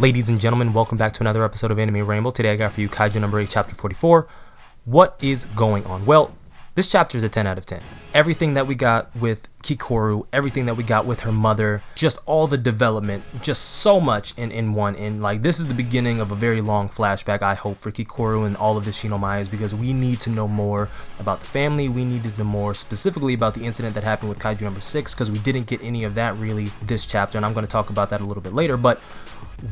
Ladies and gentlemen, welcome back to another episode of Anime Rainbow. Today I got for you Kaiju No.8 chapter 44. What is going on? Well, this chapter is a 10 out of 10. Everything that we got with Kikoru, everything that we got with her mother, just all the development, just so much in one. And like, this is the beginning of a very long flashback, I hope, for Kikoru and all of the Shinomiyas, because we need to know more about the family. We need to know more specifically about the incident that happened with Kaiju number 6, because we didn't get any of that really this chapter, and I'm going to talk about that a little bit later. But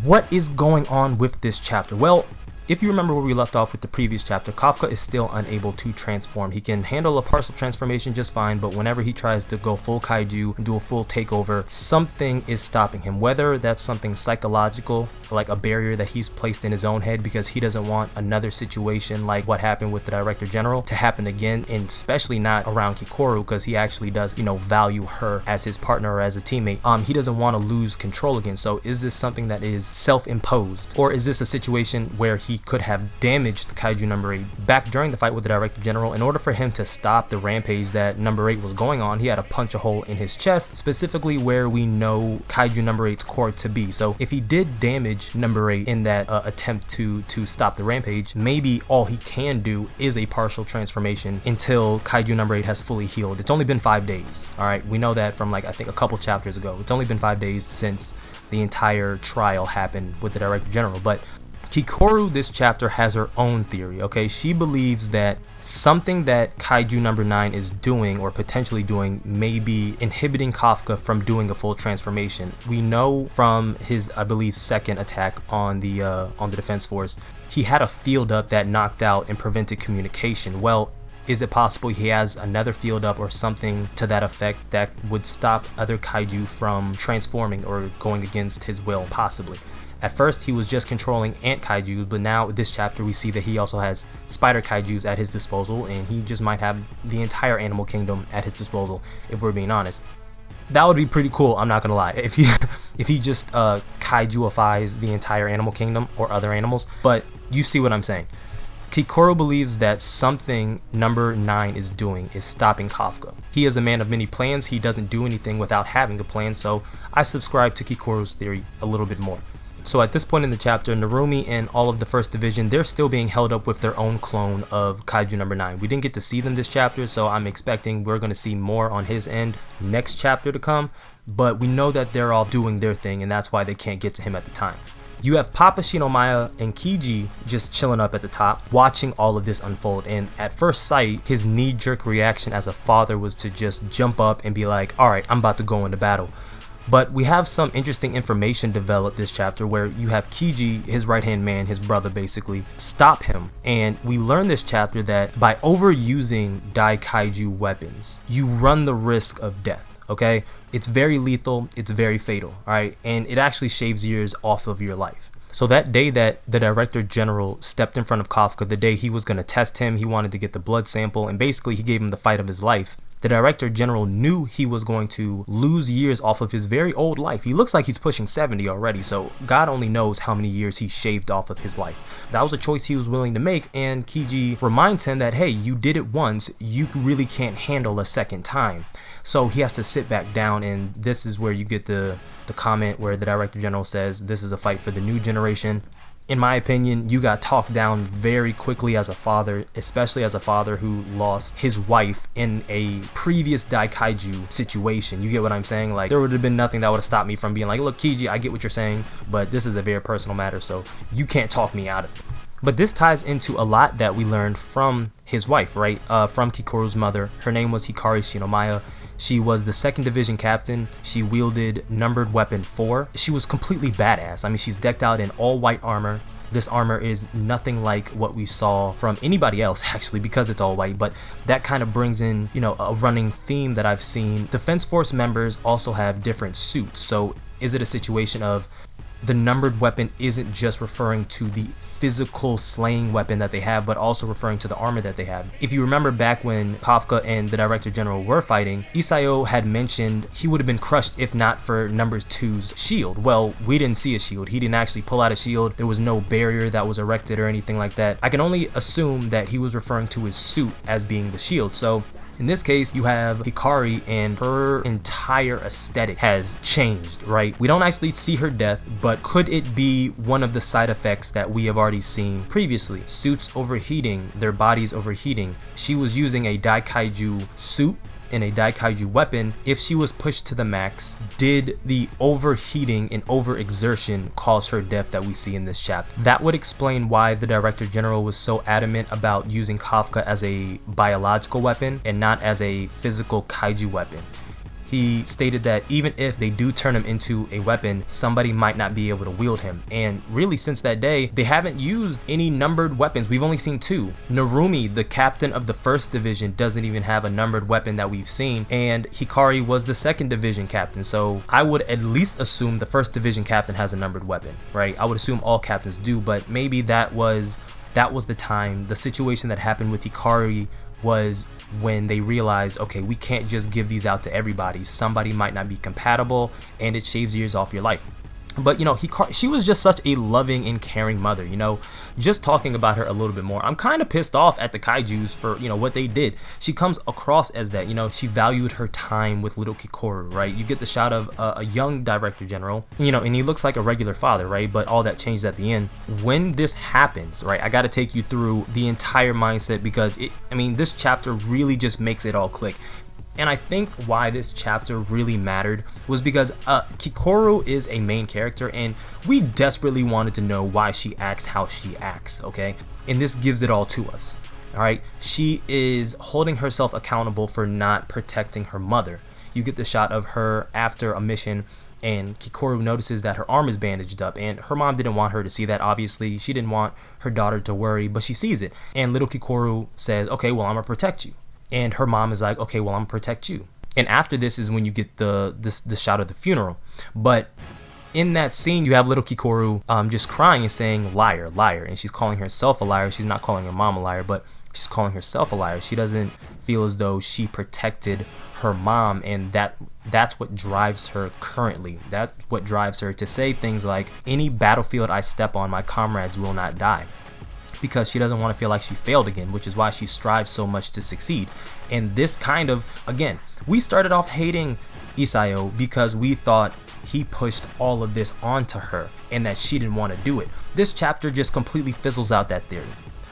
what is going on with this chapter? Well, if you remember where we left off with the previous chapter, Kafka is still unable to transform. He can handle a partial transformation just fine, but whenever he tries to go full kaiju and do a full takeover, something is stopping him. Whether that's something psychological, like a barrier that he's placed in his own head because he doesn't want another situation like what happened with the Director General to happen again, and especially not around Kikoru, because he actually does, value her as his partner or as a teammate. He doesn't want to lose control again. So is this something that is self-imposed, or is this a situation where he could have damaged Kaiju number 8 back during the fight with the Director General? In order for him to stop the rampage that number 8 was going on, he had to punch a hole in his chest, specifically where we know Kaiju number 8's core to be. So if he did damage number 8 in that attempt to stop the rampage, maybe all he can do is a partial transformation until Kaiju number 8 has fully healed. It's only been 5 days. Alright, we know that from, like, I think a couple chapters ago. It's only been 5 days since the entire trial happened with the Director General. But Kikoru this chapter has her own theory, okay? She believes that something that Kaiju number 9 is doing, or potentially doing, may be inhibiting Kafka from doing a full transformation. We know from his, I believe, second attack on the defense force, he had a field up that knocked out and prevented communication. Well, is it possible he has another field up or something to that effect that would stop other kaiju from transforming or going against his will? Possibly. At first, he was just controlling ant kaiju, but now this chapter we see that he also has spider kaijus at his disposal, and he just might have the entire animal kingdom at his disposal, if we're being honest. That would be pretty cool, I'm not gonna lie, if he just kaijuifies the entire animal kingdom or other animals. But you see what I'm saying. Kikoru believes that something number 9 is doing is stopping Kafka. He is a man of many plans. He doesn't do anything without having a plan, so I subscribe to Kikoru's theory a little bit more. So at this point in the chapter, Narumi and all of the first division, they're still being held up with their own clone of Kaiju number 9. We didn't get to see them this chapter, so I'm expecting we're going to see more on his end next chapter to come. But we know that they're all doing their thing, and that's why they can't get to him at the time. You have Papa Shinomiya and Kiji just chilling up at the top, watching all of this unfold, and at first sight, his knee-jerk reaction as a father was to just jump up and be like, alright, I'm about to go into battle. But we have some interesting information developed this chapter where you have Kiji, his right-hand man, his brother basically, stop him. And we learn this chapter that by overusing Daikaiju weapons, you run the risk of death, okay? It's very lethal, it's very fatal, alright? And it actually shaves years off of your life. So that day that the Director General stepped in front of Kafka, the day he was going to test him, he wanted to get the blood sample, and basically he gave him the fight of his life. The Director General knew he was going to lose years off of his very old life. He looks like he's pushing 70 already, so God only knows how many years he shaved off of his life. That was a choice he was willing to make, and Kiji reminds him that, hey, you did it once, you really can't handle a second time. So he has to sit back down, and this is where you get the comment where the Director General says, this is a fight for the new generation. In my opinion, you got talked down very quickly as a father, especially as a father who lost his wife in a previous Daikaiju situation. You get what I'm saying? Like, there would have been nothing that would have stopped me from being like, look, Kiji, I get what you're saying, but this is a very personal matter, so you can't talk me out of it. But this ties into a lot that we learned from his wife, right? From Kikoru's mother. Her name was Hikari Shinomiya. She was the 2nd Division captain. She wielded numbered weapon 4. She was completely badass. I mean, she's decked out in all white armor. This armor is nothing like what we saw from anybody else, actually, because it's all white, but that kind of brings in, a running theme that I've seen. Defense Force members also have different suits. So is it a situation of the numbered weapon isn't just referring to the physical slaying weapon that they have, but also referring to the armor that they have? If you remember back when Kafka and the Director General were fighting, Isao had mentioned he would have been crushed if not for number 2's shield. Well, we didn't see a shield. He didn't actually pull out a shield. There was no barrier that was erected or anything like that. I can only assume that he was referring to his suit as being the shield. So In this case, you have Hikari, and her entire aesthetic has changed, right? We don't actually see her death, but could it be one of the side effects that we have already seen previously? Suits overheating, their bodies overheating. She was using a Daikaiju suit and a Daikaiju weapon. If she was pushed to the max, did the overheating and overexertion cause her death that we see in this chapter? That would explain why the Director General was so adamant about using Kafka as a biological weapon and not as a physical kaiju weapon. He stated that even if they do turn him into a weapon, somebody might not be able to wield him. And really, since that day, they haven't used any numbered weapons. We've only seen 2. Narumi, the captain of the 1st Division, doesn't even have a numbered weapon that we've seen. And Hikari was the 2nd Division captain. So I would at least assume the 1st Division captain has a numbered weapon, right? I would assume all captains do, but maybe that was the time. The situation that happened with Hikari was when they realized, okay, we can't just give these out to everybody. Somebody might not be compatible, and it shaves years off your life. But, you know, she was just such a loving and caring mother, you know. Just talking about her a little bit more, I'm kind of pissed off at the kaijus for, you know, what they did. She comes across as that, you know, she valued her time with little Kikoru, right? You get the shot of a young Director General, you know, and he looks like a regular father, right? But all that changed at the end. When this happens, right, I got to take you through the entire mindset, because this chapter really just makes it all click. And I think why this chapter really mattered was because Kikoru is a main character, and we desperately wanted to know why she acts how she acts, okay? And this gives it all to us, all right? She is holding herself accountable for not protecting her mother. You get the shot of her after a mission, and Kikoru notices that her arm is bandaged up, and her mom didn't want her to see that. Obviously, she didn't want her daughter to worry, but she sees it. And little Kikoru says, okay, well, I'm gonna protect you. And her mom is like, okay, well, I'm gonna protect you. And after this is when you get the shot of the funeral. But in that scene, you have little Kikoru just crying and saying, liar, liar. And she's calling herself a liar. She's not calling her mom a liar, but she's calling herself a liar. She doesn't feel as though she protected her mom, and that's what drives her currently. That's what drives her to say things like, any battlefield I step on, my comrades will not die. Because she doesn't want to feel like she failed again, which is why she strives so much to succeed. And this kind of, again, we started off hating Isayo because we thought he pushed all of this onto her and that she didn't want to do it. This chapter just completely fizzles out that theory.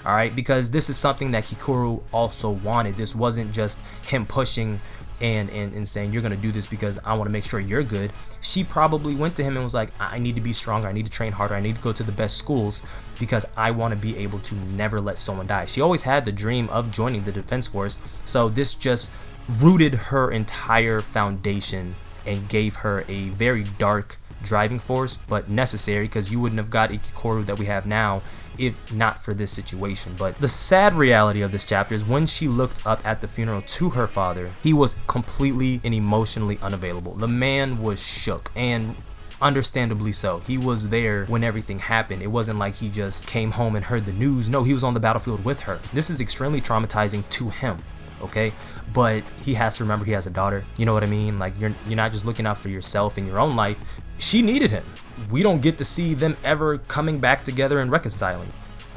All right, because this is something that Kikoru also wanted. This wasn't just him pushing and saying, you're gonna do this because I want to make sure you're good. She probably went to him and was like, I need to be stronger, I need to train harder, I need to go to the best schools because I want to be able to never let someone die. She always had the dream of joining the Defense Force, so this just rooted her entire foundation and gave her a very dark driving force, but necessary, because you wouldn't have got Kikoru that we have now if not for this situation. But the sad reality of this chapter is when she looked up at the funeral to her father, he was completely and emotionally unavailable. The man was shook, and understandably so. He was there when everything happened. It wasn't like he just came home and heard the news. No, he was on the battlefield with her. This is extremely traumatizing to him, okay? But he has to remember he has a daughter. You know what I mean? Like, you're not just looking out for yourself in your own life. She needed him. We don't get to see them ever coming back together and reconciling.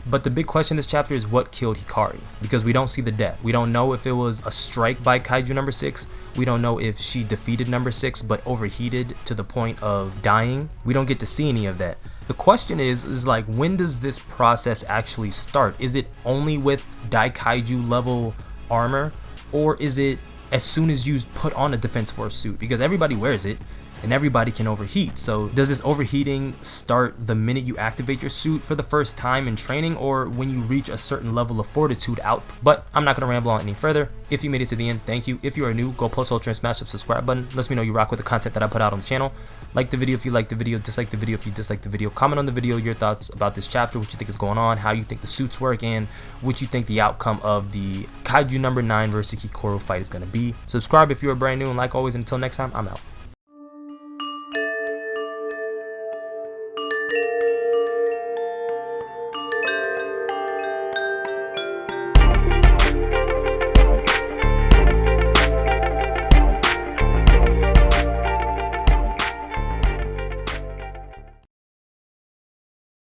But the big question in this chapter is what killed Hikari, because we don't see the death. We don't know if it was a strike by Kaiju number 6. We don't know if she defeated number 6 but overheated to the point of dying. We don't get to see any of that. The question is like, when does this process actually start? Is it only with Daikaiju level armor, or is it as soon as you put on a Defense Force suit? Because everybody wears it and everybody can overheat. So does this overheating start the minute you activate your suit for the first time in training, or when you reach a certain level of fortitude out? But I'm not going to ramble on any further. If you made it to the end, thank you. If you are new, go plus ultra and smash the subscribe button. Let me know you rock with the content that I put out on the channel. Like the video if you like the video, dislike the video if you dislike the video. Comment on the video your thoughts about this chapter, what you think is going on, how you think the suits work, and what you think the outcome of the Kaiju number 9 versus Kikoru fight is going to be. Subscribe if you are brand new, and like always, until next time, I'm out.